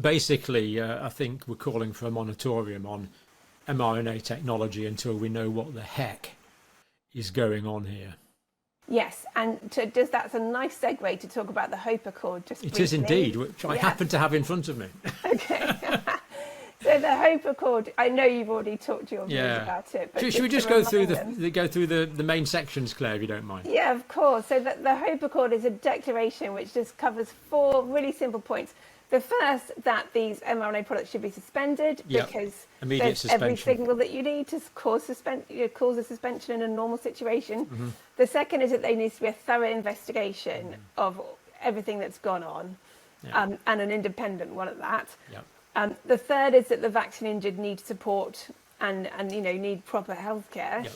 Basically, I think we're calling for a moratorium on mRNA technology until we know what the heck is going on here. Yes, and that's a nice segue to talk about the Hope Accord. Just it briefly. Is indeed, which I happen to have in front of me. Okay. So the Hope Accord, I know you've already talked to your viewers about it. But should we just go through the main sections, Claire, if you don't mind? Yeah, of course. So the Hope Accord is a declaration which just covers 4 really simple points. The first, that these mRNA products should be suspended because there's every signal that you need to cause a suspension in a normal situation. Mm-hmm. The second is that there needs to be a thorough investigation of everything that's gone on, and an independent one at that. Yeah. The third is that the vaccine injured need support and need proper healthcare. Yeah.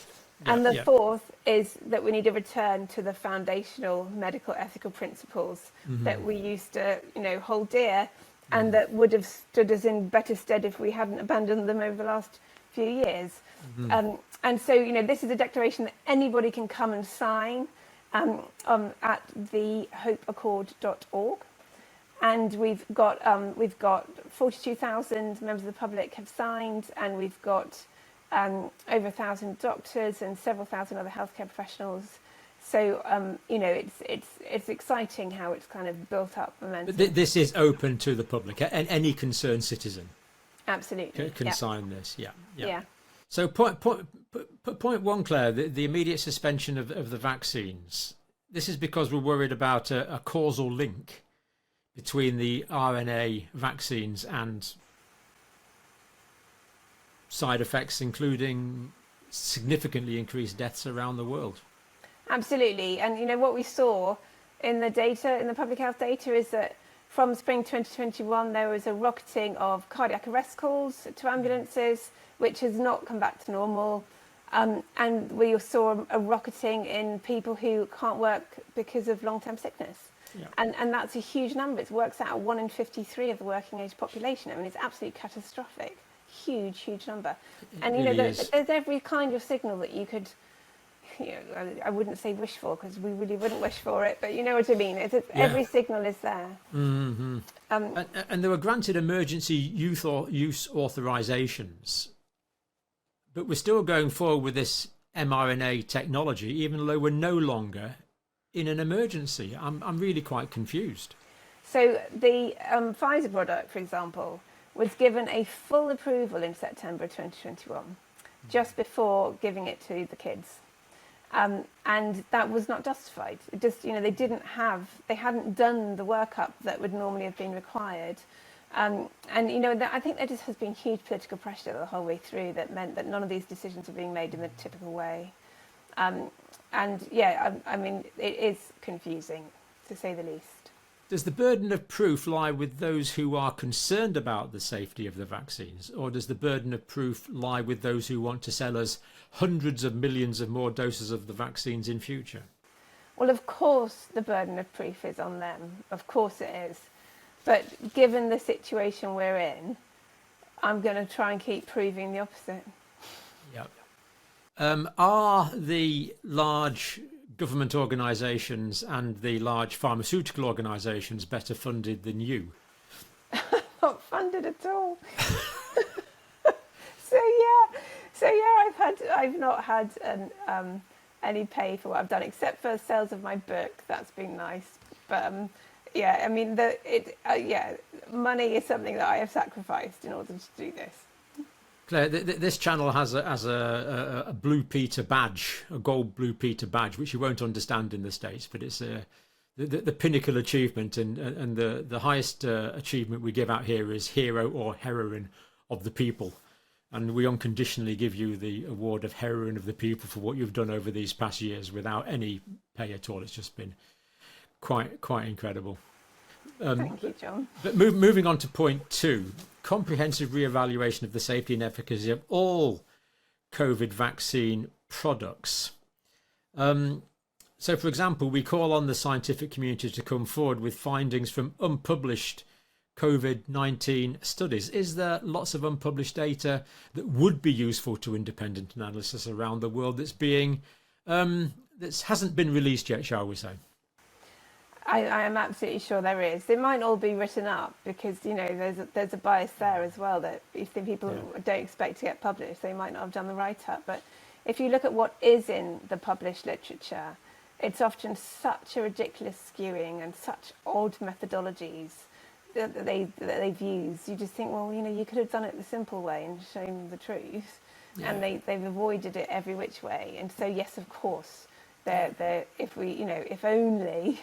And the fourth is that we need to return to the foundational medical ethical principles that we used to, hold dear, and that would have stood us in better stead if we hadn't abandoned them over the last few years. And so, this is a declaration that anybody can come and sign at thehopeaccord.org. And we've got 42,000 members of the public have signed, and we've got over 1,000 doctors and several thousand other healthcare professionals. So, it's exciting how it's kind of built up momentum. But this is open to the public, and any concerned citizen. Absolutely. Can sign this. Yeah. So point one, Claire, the immediate suspension of the vaccines. This is because we're worried about a causal link between the RNA vaccines and side effects, including significantly increased deaths around the world. Absolutely. And what we saw in the data, in the public health data, is that from spring 2021 there was a rocketing of cardiac arrest calls to ambulances, which has not come back to normal. And we saw a rocketing in people who can't work because of long-term sickness. Yeah. And that's a huge number. It works out at 1 in 53 of the working age population. I mean, it's absolutely catastrophic. Huge number. And there's every kind of signal that you could, I wouldn't say wish for, because we really wouldn't wish for it, but you know what I mean. Every signal is there. Mm-hmm. And they were granted emergency use authorizations, but we're still going forward with this mRNA technology, even though we're no longer in an emergency. I'm really quite confused. So the Pfizer product, for example, was given a full approval in September 2021, just before giving it to the kids. And that was not justified. It just, they hadn't done the workup that would normally have been required. I think there just has been huge political pressure the whole way through that meant that none of these decisions are being made in the typical way. I mean, it is confusing, to say the least. Does the burden of proof lie with those who are concerned about the safety of the vaccines, or does the burden of proof lie with those who want to sell us hundreds of millions of more doses of the vaccines in future? Well, of course, the burden of proof is on them. Of course it is. But given the situation we're in, I'm going to try and keep proving the opposite. Yep. Are the large government organisations and the large pharmaceutical organisations better funded than you? Not funded at all. I've not had any pay for what I've done, except for sales of my book. That's been nice. But money is something that I have sacrificed in order to do this. Claire, this channel has a Blue Peter badge, a gold Blue Peter badge, which you won't understand in the States, but it's the pinnacle achievement, and the highest achievement we give out here is hero or heroine of the people. And we unconditionally give you the award of heroine of the people for what you've done over these past years without any pay at all. It's just been quite incredible. Thank you, John. But moving on to point 2, comprehensive reevaluation of the safety and efficacy of all COVID vaccine products. So, for example, we call on the scientific community to come forward with findings from unpublished COVID-19 studies. Is there lots of unpublished data that would be useful to independent analysis around the world that's being that hasn't been released yet, shall we say? I am absolutely sure there is. It might all be written up because, there's a bias there as well, that if the people don't expect to get published, they might not have done the write-up. But if you look at what is in the published literature, it's often such a ridiculous skewing and such odd methodologies that they've used. You just think, well, you could have done it the simple way and shown the truth. Yeah. And they've avoided it every which way. And so, yes, of course, if only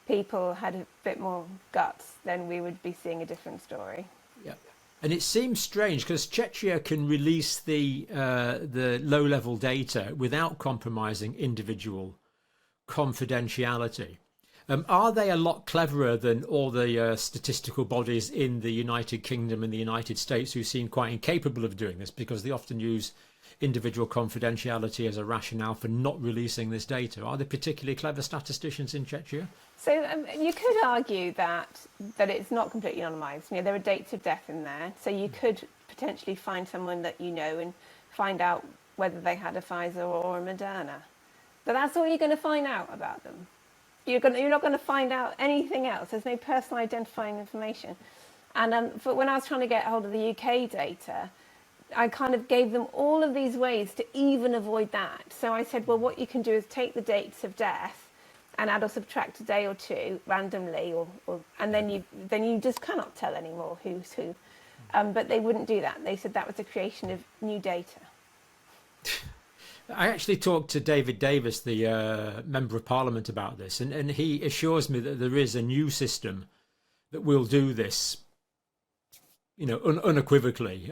people had a bit more guts, then we would be seeing a different story. Yeah, and it seems strange because Czechia can release the low-level data without compromising individual confidentiality. Are they a lot cleverer than all the statistical bodies in the United Kingdom and the United States, who seem quite incapable of doing this because they often use individual confidentiality as a rationale for not releasing this data? Are they particularly clever statisticians in Czechia? So you could argue that it's not completely anonymised. There are dates of death in there, so you could potentially find someone that and find out whether they had a Pfizer or a Moderna. But that's all you're going to find out about them. You're not going to find out anything else. There's no personal identifying information. And but when I was trying to get hold of the UK data, I kind of gave them all of these ways to even avoid that. So I said, well, what you can do is take the dates of death and add or subtract a day or two randomly, and then you just cannot tell anymore who's who. But they wouldn't do that. They said that was a creation of new data. I actually talked to David Davis, the Member of Parliament, about this, and he assures me that there is a new system that will do this, unequivocally.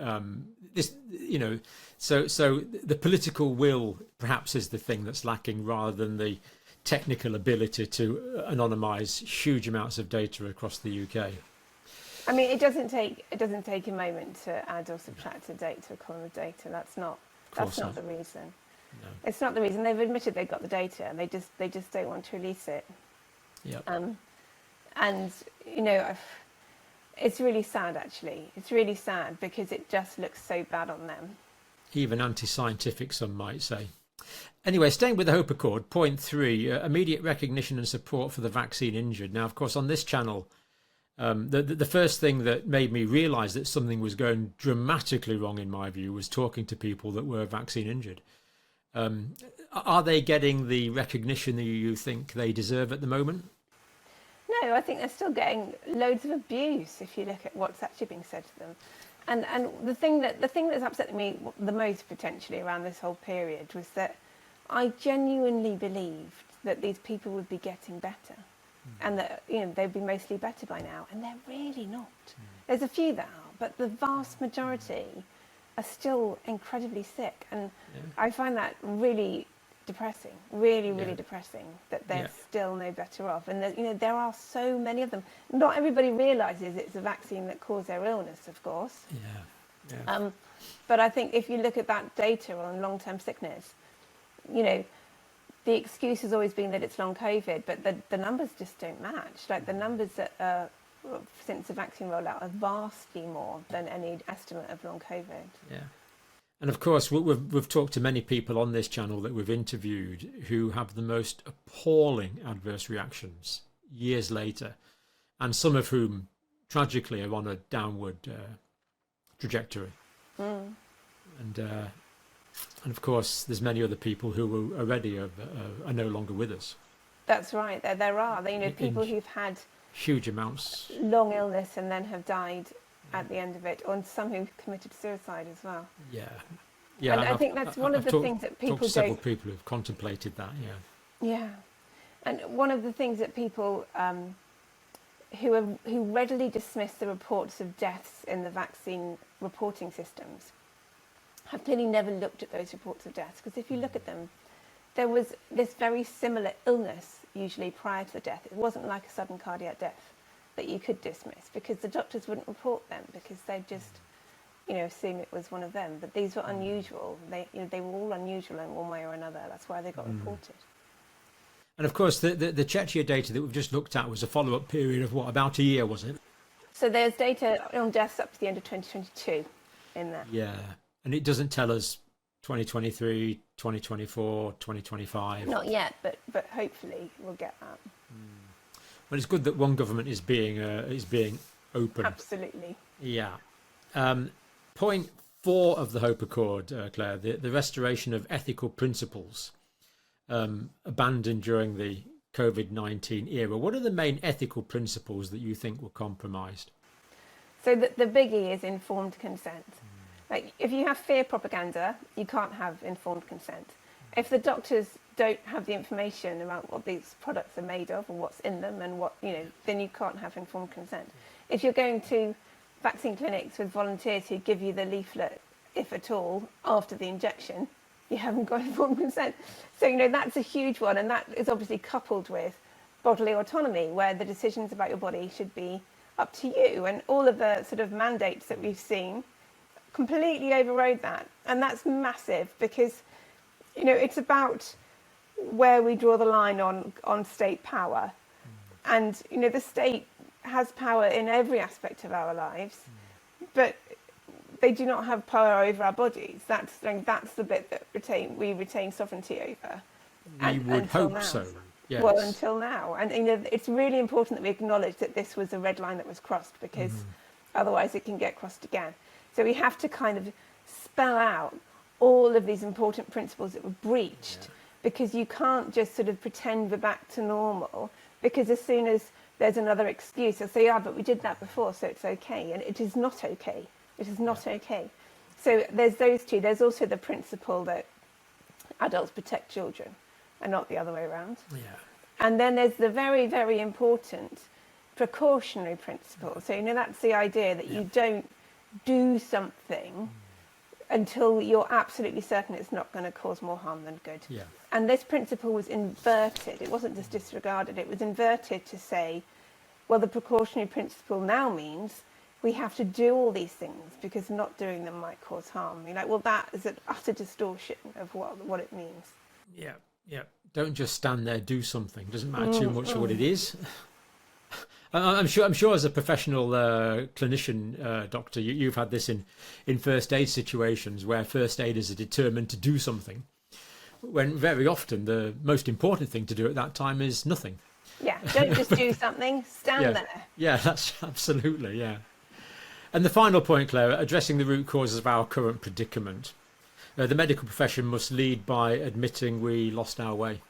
So the political will perhaps is the thing that's lacking, rather than the technical ability to anonymise huge amounts of data across the UK. I mean, it doesn't take a moment to add or subtract a date to a column of data. That's not the reason. No. It's not the reason. They've admitted they've got the data, and they just don't want to release it. Yeah. And it's really sad, actually. It's really sad because it just looks so bad on them. Even anti-scientific, some might say. Anyway, staying with the Hope Accord, point 3, immediate recognition and support for the vaccine injured. Now, of course, on this channel, the first thing that made me realise that something was going dramatically wrong, in my view, was talking to people that were vaccine injured. Are they getting the recognition that you think they deserve at the moment? No, I think they're still getting loads of abuse if you look at what's actually being said to them. And the thing that's upsetting me the most potentially around this whole period was that I genuinely believed that these people would be getting better, and that they'd be mostly better by now, and they're really not. There's a few that are, but the vast majority are still incredibly sick, and I find that really depressing, really depressing, that they're still no better off. And there are so many of them. Not everybody realises it's a vaccine that caused their illness, of course. But I think if you look at that data on long-term sickness, the excuse has always been that it's long COVID, but the numbers just don't match. Like, the numbers that since the vaccine rollout are vastly more than any estimate of long COVID. Yeah. And of course, we've talked to many people on this channel that we've interviewed who have the most appalling adverse reactions years later, and some of whom tragically are on a downward trajectory. And of course, there's many other people who already are no longer with us. That's right. There are. People who've had huge amounts long illness and then have died at the end of it, or some who've committed suicide as well. And I think that's one of the things that people talked to several people who've contemplated that. And one of the things that people who readily dismiss the reports of deaths in the vaccine reporting systems have clearly never looked at those reports of deaths, because if you look at them, there was this very similar illness usually prior to the death. It wasn't like a sudden cardiac death that you could dismiss, because the doctors wouldn't report them, because they'd just assume it was one of them. But these were unusual. They were all unusual in one way or another. That's why they got reported. And of course, the Czechia data that we've just looked at was a follow-up period of about a year, was it? So there's data on deaths up to the end of 2022 in there. Yeah, and it doesn't tell us 2023, 2024, 2025. Not yet, but hopefully we'll get that. Well, it's good that one government is being open. Absolutely. Yeah. Point 4 of the Hope Accord, Claire, the restoration of ethical principles abandoned during the COVID-19 era. What are the main ethical principles that you think were compromised? So the biggie is informed consent. Like, if you have fear propaganda, you can't have informed consent. If the doctors don't have the information about what these products are made of or what's in them and what, then you can't have informed consent. If you're going to vaccine clinics with volunteers who give you the leaflet, if at all, after the injection, you haven't got informed consent. So, that's a huge one, and that is obviously coupled with bodily autonomy, where the decisions about your body should be up to you. And all of the sort of mandates that we've seen completely overrode that. And that's massive because, it's about where we draw the line on state power. And, the state has power in every aspect of our lives, but they do not have power over our bodies. That's the bit that we retain sovereignty over. We would hope so. Yes. Well, until now. And it's really important that we acknowledge that this was a red line that was crossed, because otherwise it can get crossed again. So we have to kind of spell out all of these important principles that were breached, because you can't just sort of pretend we're back to normal, because as soon as there's another excuse, they'll say, but we did that before, so it's okay. And it is not okay. It is not okay. So there's those two. There's also the principle that adults protect children and not the other way around. Yeah. And then there's the very, very important precautionary principle. So, that's the idea that you don't do something until you're absolutely certain it's not going to cause more harm than good. Yeah. And this principle was inverted. It wasn't just disregarded. It was inverted to say, well, the precautionary principle now means we have to do all these things because not doing them might cause harm. That is an utter distortion of what it means. Yeah, yeah. Don't just stand there, do something. Doesn't matter too much what it is. I'm sure as a professional clinician, doctor, you've had this in first aid situations where first aiders are determined to do something, when very often the most important thing to do at that time is nothing. Yeah, don't just do something, stand there. Yeah, that's absolutely, yeah. And the final point, Claire, addressing the root causes of our current predicament. The medical profession must lead by admitting we lost our way.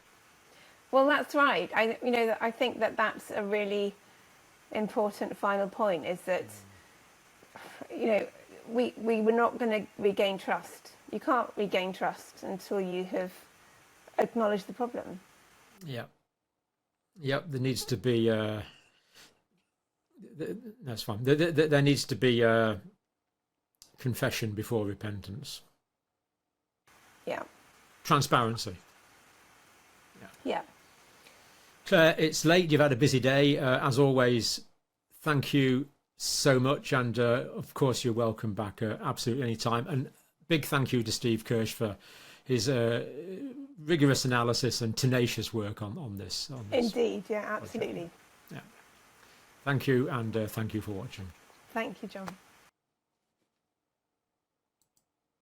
Well, that's right. I think that that's a really important final point, is that, we were not going to regain trust. You can't regain trust until you have acknowledged the problem. Yeah. Yep, there needs to be... that's fine. There needs to be confession before repentance. Yeah. Transparency. Yeah. Claire, it's late. You've had a busy day. As always, thank you so much. And of course, you're welcome back absolutely any time. And big thank you to Steve Kirsch for his rigorous analysis and tenacious work on this. Indeed, yeah, absolutely. Yeah. Thank you, and thank you for watching. Thank you, John.